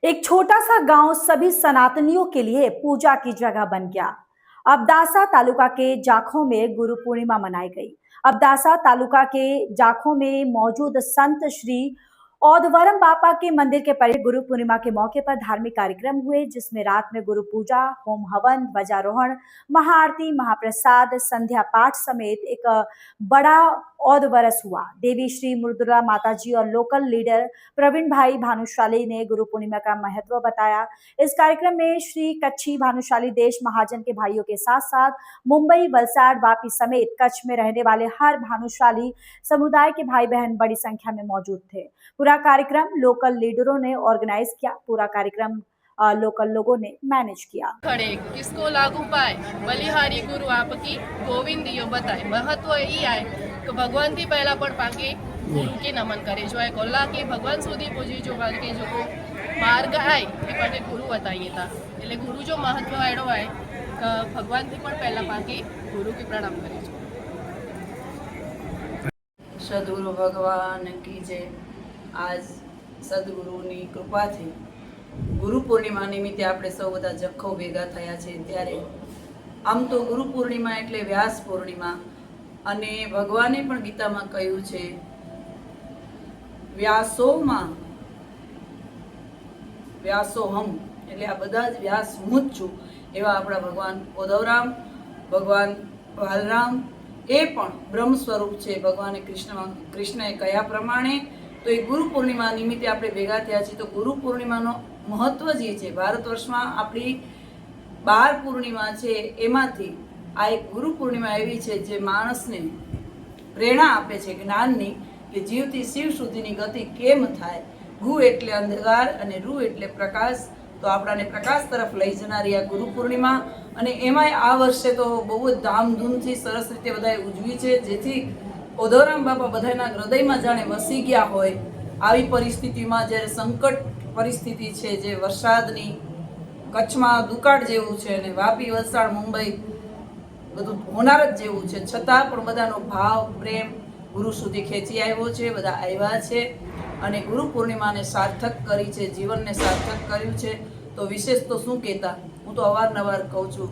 एक छोटा सा गांव सभी सनातनियों के लिए पूजा की जगह बन गया। अबडासा तालुका के जाखों में गुरु पूर्णिमा मनाई गई। अबडासा तालुका के जाखों में मौजूद संत श्री औदवरम बापा के मंदिर के परिसर गुरु पूर्णिमा के मौके पर धार्मिक कार्यक्रम हुए, जिसमें रात में गुरु पूजा, होम हवन, ध्वजारोहण, महाआरती, महाप्रसाद, संध्या पाठ समेत एक बड़ा औदवरस हुआ। देवी श्री मुर्दुला माताजी और लोकल लीडर प्रवीण भाई भानुशाली ने गुरु पूर्णिमा का महत्व बताया। इस कार्यक्रम में श्री कच्छी भानुशाली देश महाजन के भाइयों के साथ साथ मुंबई, वलसाड़, वापी समेत कच्छ में रहने वाले हर भानुशाली समुदाय के भाई बहन बड़ी संख्या में मौजूद थे। पूरा कार्यक्रम लोकल लीडरों ने ऑर्गेनाइज किया। पूरा कार्यक्रम लोकल लोगों ने मैनेज किया। खड़े किसको लागू पाए बलिहारी गुरु आपकी गोविंद यो बताए। महत्व ये है कि भगवान थी पहला पण पाके गुरु के नमन करे जो है कोल्ला के भगवान सुधी पूजी जो के जो मार्ग आए ये पण गुरु बताइए था। એટલે गुरु जो महत्व एडो है कि भगवान थी पण पहला पाके गुरु के प्रणाम करे छो। सद्गुरु भगवान की जय। आज सद्गुरुनी कृपाथी गुरु पूर्णिमा निमित्ते આપણે સૌ બધા જખો ભેગા થયા છે। ત્યારે આમ તો ગુરુ પૂર્ણિમા એટલે વ્યાસ પૂર્ણિમા, અને ભગવાને પણ ગીતામાં કહ્યું છે વ્યાસોમાં વ્યાસોહમ, એટલે આ બધા જ વ્યાસ હું જ છું એવા આપણા ભગવાન ઓદવરામ, ભગવાન બાલરામ એ પણ બ્રહ્મ સ્વરૂપ છે। ભગવાને કૃષ્ણએ કયા પ્રમાણે તો એ ગુરુ પૂર્ણિમા નિમિત્તે આપણે ભેગા થયા છીએ। તો ગુરુ પૂર્ણિમાનો મહત્વ જે છે, ભારત વર્ષમાં આપણી 12 પૂર્ણિમા છે, એમાંથી આ એક ગુરુ પૂર્ણિમા એવી છે જે માણસને પ્રેરણા આપે છે જ્ઞાનની, કે જીવથી શિવ સુધીની ગતિ કેમ થાય। ગુ એટલે અંધકાર અને રૂ એટલે પ્રકાશ, તો આપણાને પ્રકાશ તરફ લઈ જનારી આ ગુરુ પૂર્ણિમા। અને એમાંય આ વર્ષે તો બહુ જ ધામધૂમથી સરસ રીતે બધાએ ઉજવી છે, જેથી ઓદવરામ બાપા બધાના હૃદયમાં જાણે વસી ગયા હોય। આવી પરિસ્થિતિમાં જ્યારે સંકટ પરિસ્થિતિ છે, જે વરસાદની, કચ્છમાં દુકાળ જેવું છે અને વાપી, વલસાડ, મુંબઈ બધું હોનાર જ જેવું છે, છતાં પણ બધાનો ભાવ પ્રેમ ગુરુ સુધી ખેંચી આવ્યો છે। બધા આવ્યા છે અને ગુરુ પૂર્ણિમાને સાર્થક કરી છે, જીવનને સાર્થક કર્યું છે। તો વિશેષ તો શું કહેતા, હું તો અવારનવાર કહું છું।